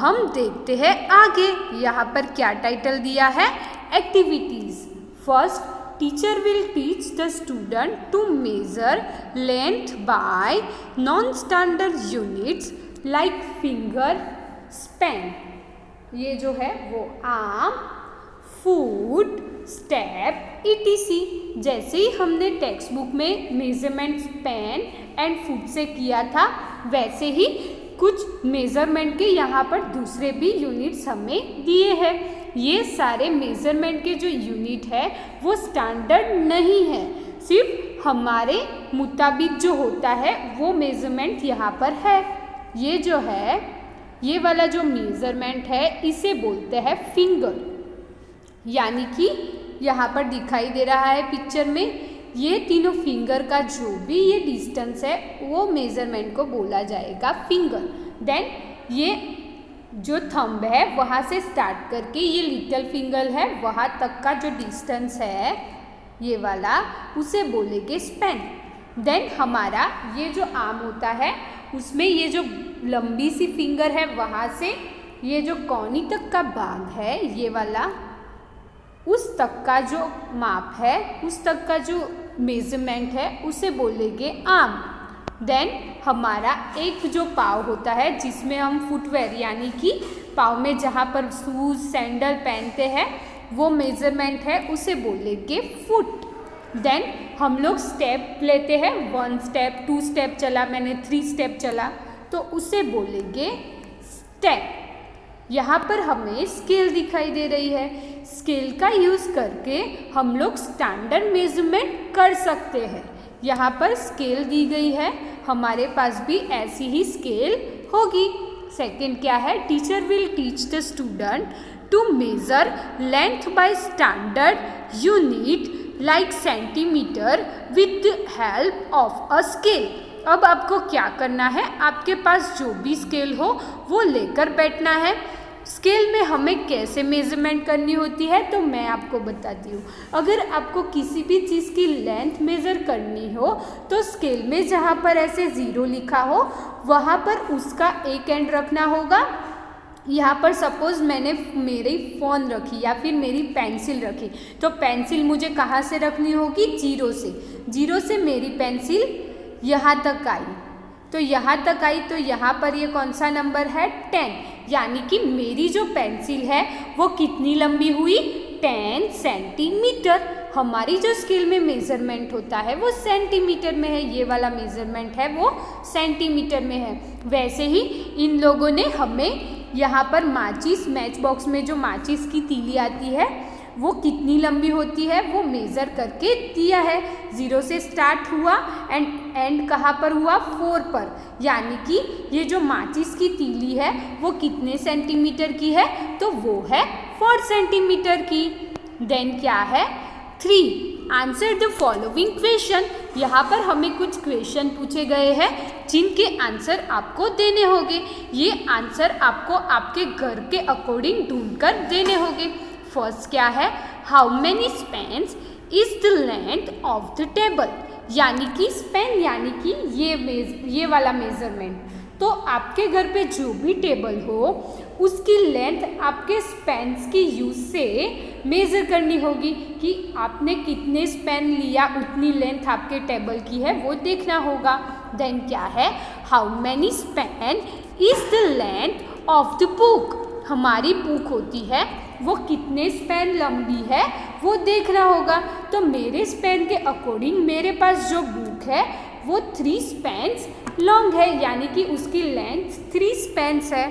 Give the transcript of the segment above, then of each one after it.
हम देखते हैं आगे। यहाँ पर क्या टाइटल दिया है? Activities. First, teacher will teach the student to measure length by non standard units like finger, span. ये जो है वो आर्म, फुट, स्टेप, etc। जैसे ही हमने टेक्स्ट बुक में मेजरमेंट पेन एंड फुट से किया था, वैसे ही कुछ मेजरमेंट के यहाँ पर दूसरे भी यूनिट्स हमें दिए हैं। ये सारे मेजरमेंट के जो यूनिट है वो स्टैंडर्ड नहीं है, सिर्फ हमारे मुताबिक जो होता है वो मेजरमेंट यहाँ पर है। ये जो है, ये वाला जो मेजरमेंट है इसे बोलते हैं फिंगर, यानी कि यहाँ पर दिखाई दे रहा है पिक्चर में, ये तीनों फिंगर का जो भी ये डिस्टेंस है वो मेजरमेंट को बोला जाएगा फिंगर। देन ये जो थंब है वहाँ से स्टार्ट करके ये लिटिल फिंगर है वहाँ तक का जो डिस्टेंस है ये वाला, उसे बोलेंगे स्पेन। देन हमारा ये जो आर्म होता है उसमें ये जो लंबी सी फिंगर है वहाँ से ये जो कोनी तक का भाग है ये वाला, उस तक का जो माप है, उस तक का जो मेजरमेंट है उसे बोलेंगे आर्म। देन हमारा एक जो पाँव होता है जिसमें हम फुटवेयर यानी कि पाँव में जहाँ पर शूज सैंडल पहनते हैं वो मेजरमेंट है, उसे बोलेंगे फुट। देन हम लोग स्टेप लेते हैं, 1 स्टेप 2 स्टेप चला मैंने, 3 स्टेप चला, तो उसे बोलेंगे स्टेप। यहाँ पर हमें स्केल दिखाई दे रही है, स्केल का यूज़ करके हम लोग स्टैंडर्ड मेजरमेंट कर सकते हैं। यहाँ पर स्केल दी गई है, हमारे पास भी ऐसी ही स्केल होगी। सेकंड क्या है? Teacher will teach the student to measure length by standard unit like centimetre with the help of a scale. अब आपको क्या करना है? आपके पास जो भी स्केल हो वो लेकर बैठना है। स्केल में हमें कैसे मेजरमेंट करनी होती है तो मैं आपको बताती हूँ। अगर आपको किसी भी चीज़ की लेंथ मेज़र करनी हो तो स्केल में जहाँ पर ऐसे 0 लिखा हो वहाँ पर उसका एक एंड रखना होगा। यहाँ पर सपोज़ मैंने मेरी फ़ोन रखी या फिर मेरी पेंसिल रखी, तो पेंसिल मुझे कहाँ से रखनी होगी? 0 से। 0 से मेरी पेंसिल यहाँ तक आई, तो यहाँ तक आई, तो यहाँ पर ये कौन सा नंबर है? 10। यानी कि मेरी जो पेंसिल है वो कितनी लंबी हुई? 10 सेंटीमीटर। हमारी जो स्केल में मेजरमेंट होता है वो सेंटीमीटर में है, ये वाला मेजरमेंट है वो सेंटीमीटर में है। वैसे ही इन लोगों ने हमें यहाँ पर माचिस, मैच बॉक्स में जो माचिस की तीली आती है वो कितनी लंबी होती है वो मेज़र करके दिया है। 0 से स्टार्ट हुआ एंड एंड कहाँ पर हुआ? 4 पर। यानी कि ये जो माचिस की तीली है वो कितने सेंटीमीटर की है? तो वो है 4 सेंटीमीटर की। देन क्या है? 3, आंसर द फॉलोइंग क्वेश्चन। यहाँ पर हमें कुछ क्वेश्चन पूछे गए हैं जिनके आंसर आपको देने होंगे। ये आंसर आपको आपके घर के अकॉर्डिंग ढूंढकर देने होंगे। फर्स्ट क्या है? How many spans is the length of the table. यानी कि स्पेन यानी कि ये वाला मेजरमेंट। तो आपके घर पे जो भी टेबल हो उसकी लेंथ आपके स्पेन्स की यूज से मेज़र करनी होगी कि आपने कितने स्पेन लिया, उतनी लेंथ आपके टेबल की है वो देखना होगा। देन क्या है? How many Spain is the length of the book. हमारी बुक होती है वो कितने स्पेन लंबी है वो देखना होगा। तो मेरे स्पेन के अकॉर्डिंग मेरे पास जो बुक है वो 3 स्पेन्स लॉन्ग है, यानी कि उसकी लेंथ 3 स्पेन्स है।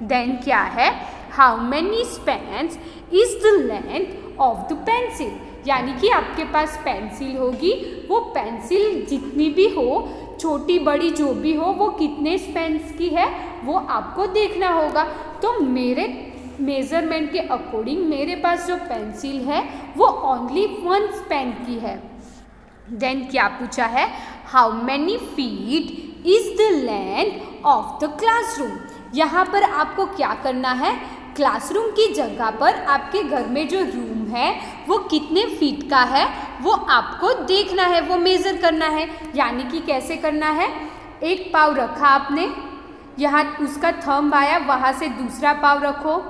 देन क्या है? How many spans is the length of the pencil. यानी कि आपके पास पेंसिल होगी, वो पेंसिल जितनी भी हो, छोटी बड़ी जो भी हो, वो कितने स्पेन्स की है वो आपको देखना होगा। तो मेरे मेज़रमेंट के अकॉर्डिंग मेरे पास जो पेंसिल है वो ओनली 1 स्पेन की है। देन क्या पूछा है? How many feet is the length of the classroom. यहाँ पर आपको क्या करना है? क्लासरूम की जगह पर आपके घर में जो रूम है वो कितने फीट का है वो आपको देखना है, वो मेज़र करना है। यानी कि कैसे करना है? एक पाँव रखा आपने, यहाँ उसका थंब आया, वहाँ से दूसरा पाँव रखो,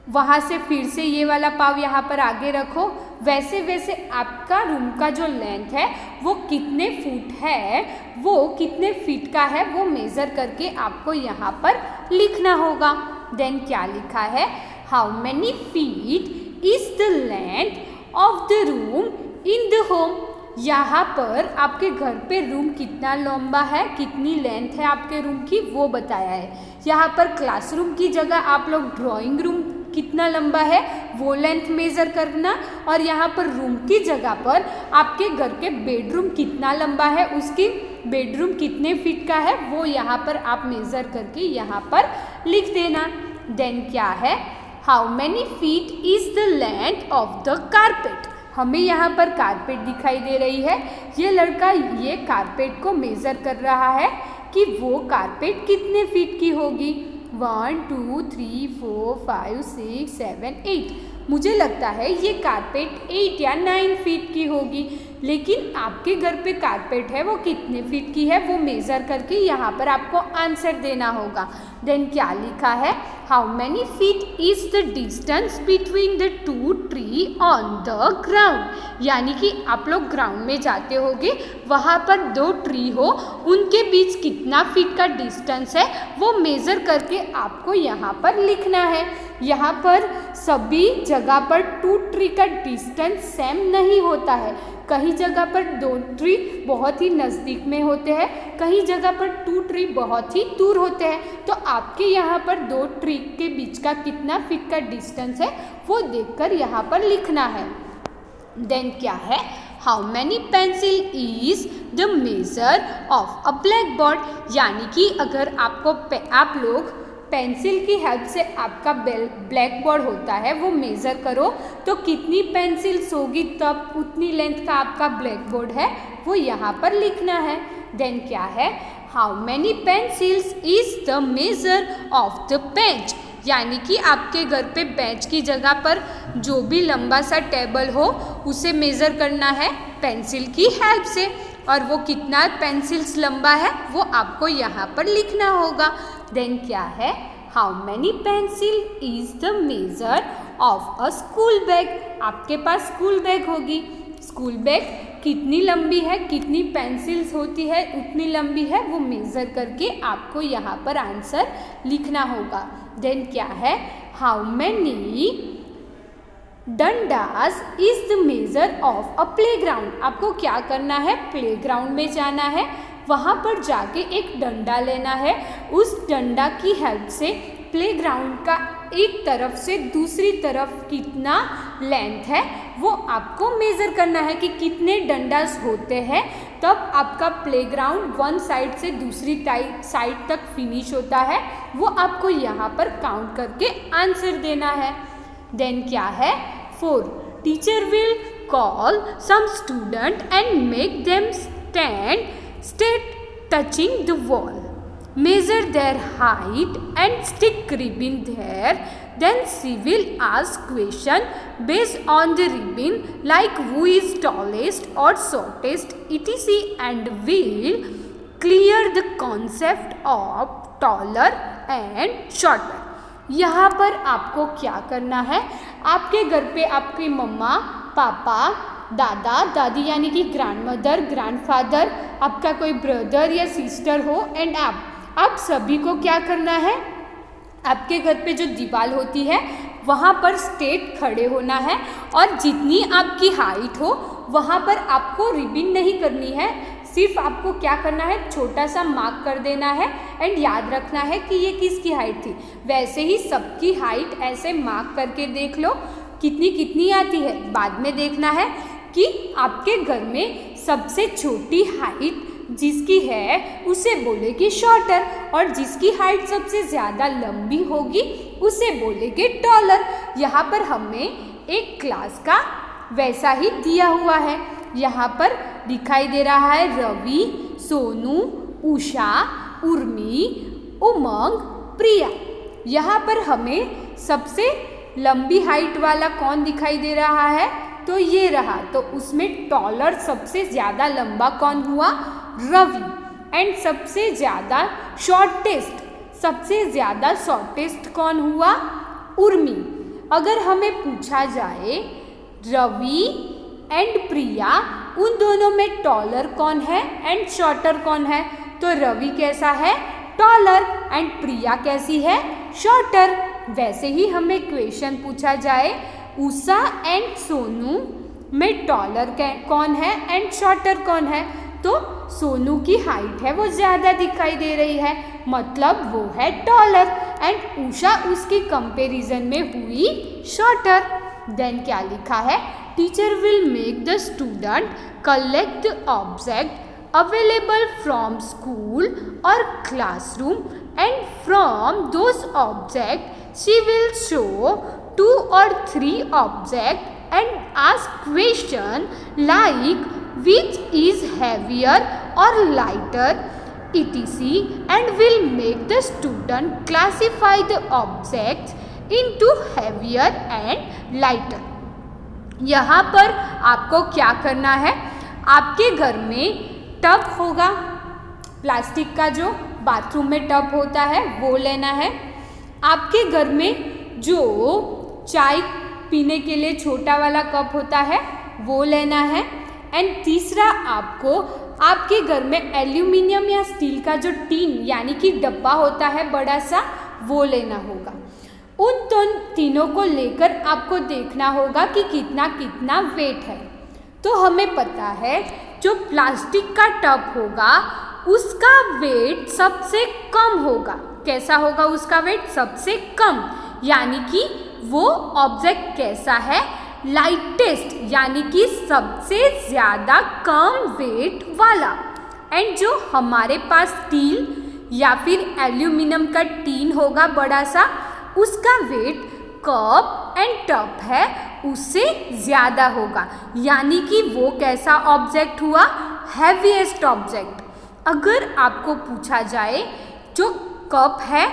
वहाँ से फिर से ये वाला पाँव यहाँ पर आगे रखो। वैसे वैसे आपका रूम का जो लेंथ है वो कितने फुट है, वो कितने फीट का है, वो मेज़र करके आपको यहाँ पर लिखना होगा। देन क्या लिखा है, how many feet is the length of the room in the home. यहाँ पर आपके घर पे रूम कितना लंबा है, कितनी लेंथ है आपके रूम की, वो बताया है। यहाँ पर क्लासरूम की जगह आप लोग ड्राइंग रूम कितना लंबा है वो लेंथ मेज़र करना, और यहाँ पर रूम की जगह पर आपके घर के बेडरूम कितना लंबा है, उसकी बेडरूम कितने फीट का है, वो यहाँ पर आप मेज़र करके यहाँ पर लिख देना। देन क्या है, how many feet is the length of the carpet. हमें यहाँ पर कारपेट दिखाई दे रही है। ये लड़का ये कारपेट को मेज़र कर रहा है कि वो कारपेट कितने फीट की होगी। 1 2 3 4 5 6 7 8। मुझे लगता है ये कारपेट 8 या 9 फीट की होगी, लेकिन आपके घर पे कारपेट है वो कितने फीट की है वो मेज़र करके यहाँ पर आपको आंसर देना होगा। देन क्या लिखा है, how many feet is the distance between the two tree on the ground. यानी कि आप लोग ग्राउंड में जाते होगे, वहाँ पर 2 ट्री हो, उनके बीच कितना फीट का डिस्टेंस है वो मेज़र करके आपको यहाँ पर लिखना है। यहाँ पर सभी जगह पर 2 ट्री का डिस्टेंस सेम नहीं होता है। कहीं जगह पर 2 ट्री बहुत ही नज़दीक में होते हैं, कहीं जगह पर 2 ट्री बहुत ही दूर होते हैं। तो आपके यहाँ पर 2 ट्री के बीच का कितना फीट का डिस्टेंस है वो देखकर यहाँ पर लिखना है। देन क्या है, how many pencil is the measure of a black board. यानी कि अगर आप लोग पेंसिल की हेल्प से आपका ब्लैक बोर्ड होता है वो मेज़र करो तो कितनी पेंसिल्स होगी, तब उतनी लेंथ का आपका ब्लैक बोर्ड है वो यहाँ पर लिखना है। देन क्या है, how many pencils is the measure of the bench. यानी कि आपके घर पे बेंच की जगह पर जो भी लंबा सा टेबल हो उसे मेज़र करना है पेंसिल की हेल्प से, और वो कितना पेंसिल्स लंबा है वो आपको यहाँ पर लिखना होगा। देन क्या है, how many pencil is the measure of a school bag. आपके पास स्कूल बैग होगी, स्कूल बैग कितनी लंबी है, कितनी पेंसिल्स होती है उतनी लंबी है, वो मेज़र करके आपको यहाँ पर आंसर लिखना होगा। देन क्या है, how many Dundas is the measure of a playground. आपको क्या करना है, प्लेग्राउंड में जाना है, वहाँ पर जाके एक डंडा लेना है, उस डंडा की हेल्प से प्लेग्राउंड का एक तरफ से दूसरी तरफ कितना लेंथ है वो आपको मेज़र करना है कि कितने डंडास होते हैं, तब आपका प्लेग्राउंड वन साइड से दूसरी साइड तक फिनिश होता है, वो आपको यहाँ पर काउंट करके आंसर देना है। देन क्या है, 4 teacher will call some student and make them state touching the wall, measure their height and stick ribbon there. Then she will ask question based on the ribbon like who is tallest or shortest etc. and will clear the concept of taller and shorter. यहाँ पर आपको क्या करना है, आपके घर पे आपकी मम्मा पापा दादा दादी यानी कि ग्रैंड मदर ग्रैंडफादर, आपका कोई ब्रदर या सिस्टर हो एंड आप सभी को क्या करना है, आपके घर पे जो दीवार होती है वहाँ पर स्ट्रेट खड़े होना है, और जितनी आपकी हाइट हो वहाँ पर आपको रिबिन नहीं करनी है, सिर्फ आपको क्या करना है, छोटा सा मार्क कर देना है एंड याद रखना है कि ये किसकी हाइट थी। वैसे ही सबकी हाइट ऐसे मार्क करके देख लो कितनी कितनी आती है, बाद में देखना है कि आपके घर में सबसे छोटी हाइट जिसकी है उसे बोलेगे शॉर्टर, और जिसकी हाइट सबसे ज़्यादा लंबी होगी उसे बोलेगे टॉलर। यहाँ पर हमें एक क्लास का वैसा ही दिया हुआ है, यहाँ पर दिखाई दे रहा है रवि, सोनू, उषा, उर्मी, उमंग, प्रिया। यहाँ पर हमें सबसे लंबी हाइट वाला कौन दिखाई दे रहा है, तो ये रहा, तो उसमें टॉलर सबसे ज़्यादा लंबा कौन हुआ, रवि। एंड सबसे ज़्यादा शॉर्टेस्ट कौन हुआ? उर्मी। अगर हमें पूछा जाए रवि एंड प्रिया उन दोनों में टॉलर कौन है एंड शॉर्टर कौन है, तो रवि कैसा है? टॉलर। एंड प्रिया कैसी है? शॉर्टर। वैसे ही हमें क्वेश्चन पूछा जाए उषा एंड सोनू में टॉलर कौन है एंड शॉर्टर कौन है, तो सोनू की हाइट है वो ज़्यादा दिखाई दे रही है, मतलब वो है टॉलर, एंड उषा उसकी कंपैरिजन में हुई शॉर्टर। देन क्या लिखा है? Teacher will make the student collect the object available from school और classroom and from those object she will show 2 or 3 objects and ask question like which is heavier or lighter etc. and will make the student classify the objects into heavier and lighter. यहाँ पर आपको क्या करना है? आपके घर में tub होगा, प्लास्टिक का जो बाथरूम में टब होता है वो लेना है। आपके घर में जो चाय पीने के लिए छोटा वाला कप होता है वो लेना है। एंड तीसरा आपको आपके घर में एल्यूमिनियम या स्टील का जो टीन यानी कि डब्बा होता है बड़ा सा वो लेना होगा। उन तीनों को लेकर आपको देखना होगा कि कितना कितना वेट है। तो हमें पता है जो प्लास्टिक का टब होगा उसका वेट सबसे कम होगा। कैसा होगा उसका वेट? सबसे कम, यानी कि वो ऑब्जेक्ट कैसा है? लाइटेस्ट, यानी कि सबसे ज़्यादा कम वेट वाला। एंड जो हमारे पास स्टील या फिर एल्यूमिनियम का टीन होगा बड़ा सा, उसका वेट कप एंड टब है उससे ज़्यादा होगा, यानी कि वो कैसा ऑब्जेक्ट हुआ? Heaviest object. अगर आपको पूछा जाए जो कप है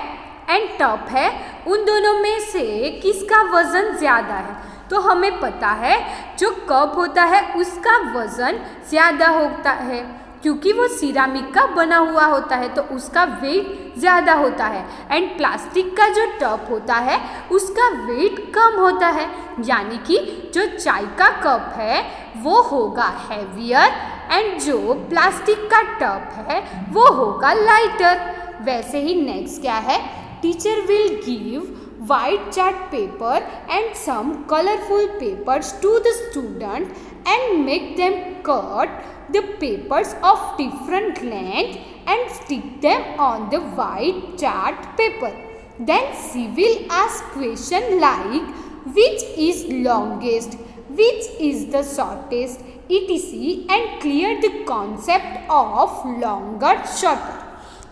एंड टब है उन दोनों में से किसका वज़न ज़्यादा है, तो हमें पता है जो कप होता है उसका वज़न ज़्यादा होता है क्योंकि वो सिरामिक का बना हुआ होता है तो उसका वेट ज़्यादा होता है। एंड प्लास्टिक का जो टब होता है उसका वेट कम होता है, यानी कि जो चाय का कप है वो होगा हैवियर एंड जो प्लास्टिक का टब है वो होगा लाइटर। वैसे ही नेक्स्ट क्या है? Teacher will give white chart paper and some colorful papers to the student and make them cut the papers of different length and stick them on the white chart paper. Then she will ask question like which is longest, which is the shortest etc. and clear the concept of longer shorter.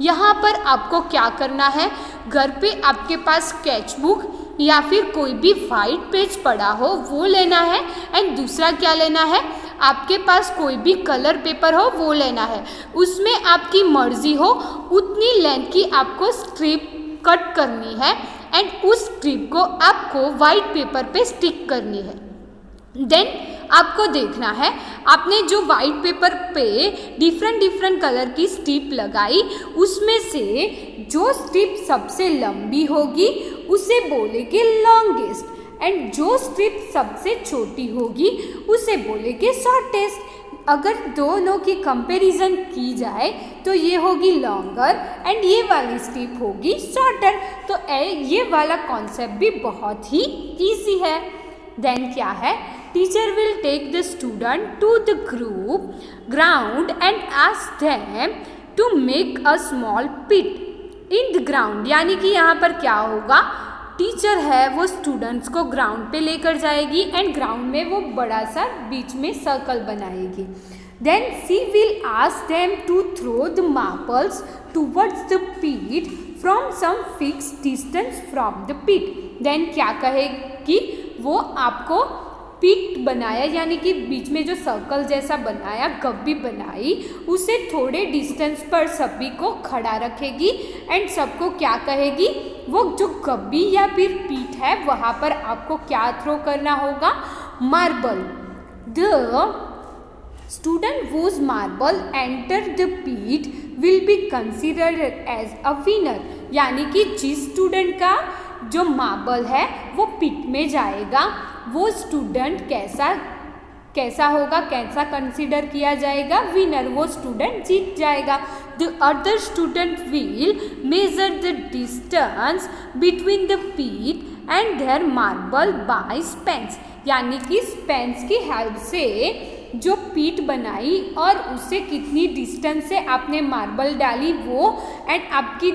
यहाँ पर आपको क्या करना है? घर पे आपके पास sketch book या फिर कोई भी वाइट पेज पड़ा हो वो लेना है। एंड दूसरा क्या लेना है? आपके पास कोई भी कलर पेपर हो वो लेना है। उसमें आपकी मर्जी हो उतनी लेंथ की आपको स्ट्रिप कट करनी है एंड उस स्ट्रिप को आपको वाइट पेपर पे स्टिक करनी है। देन आपको देखना है आपने जो वाइट पेपर पे डिफरेंट कलर की स्ट्रिप लगाई उसमें से जो स्ट्रिप सबसे लंबी होगी उसे बोलेंगे लॉन्गेस्ट एंड जो स्ट्रिप सबसे छोटी होगी उसे बोलेंगे शॉर्टेस्ट। अगर दोनों की कंपैरिजन की जाए तो ये होगी लॉन्गर एंड ये वाली स्ट्रिप होगी शॉर्टर। तो ये वाला कॉन्सेप्ट भी बहुत ही ईजी है। देन क्या है? Teacher will take the student to the ground and ask them to make a small pit in the ground, यानी कि यहाँ पर क्या होगा? टीचर है वो स्टूडेंट्स को ग्राउंड पे लेकर जाएगी एंड ग्राउंड में वो बड़ा सा बीच में सर्कल बनाएगी। Then she will ask them to throw the marbles towards the pit from some fix distance from the pit. Then क्या कहेगी? वो आपको पिट बनाया यानी कि बीच में जो सर्कल जैसा बनाया गब्बी बनाई उसे थोड़े डिस्टेंस पर सभी को खड़ा रखेगी एंड सबको क्या कहेगी? वो जो गब्बी या फिर पीठ है वहाँ पर आपको क्या थ्रो करना होगा? Marble. The student whose marble entered the pit will be considered as a winner, यानी कि जिस स्टूडेंट का जो मार्बल है वो पिट में जाएगा वो स्टूडेंट कैसा होगा, कैसा कंसिडर किया जाएगा, विनर, वो स्टूडेंट जीत जाएगा। The other student will measure the distance between the pit and their marble by span, यानी कि स्पेंस की हेल्प से जो पीट बनाई और उससे कितनी डिस्टेंस से आपने मार्बल डाली वो, एंड आपकी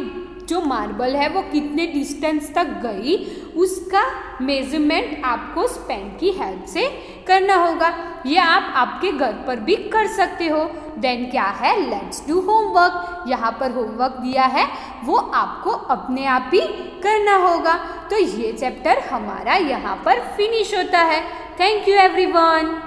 जो मार्बल है वो कितने डिस्टेंस तक गई, उसका मेजरमेंट आपको स्पेन की हेल्प से करना होगा। ये आप आपके घर पर भी कर सकते हो। देन क्या है, लेट्स डू होमवर्क। यहाँ पर होमवर्क दिया है वो आपको अपने आप ही करना होगा। तो ये चैप्टर हमारा यहाँ पर फिनिश होता है। Thank you everyone.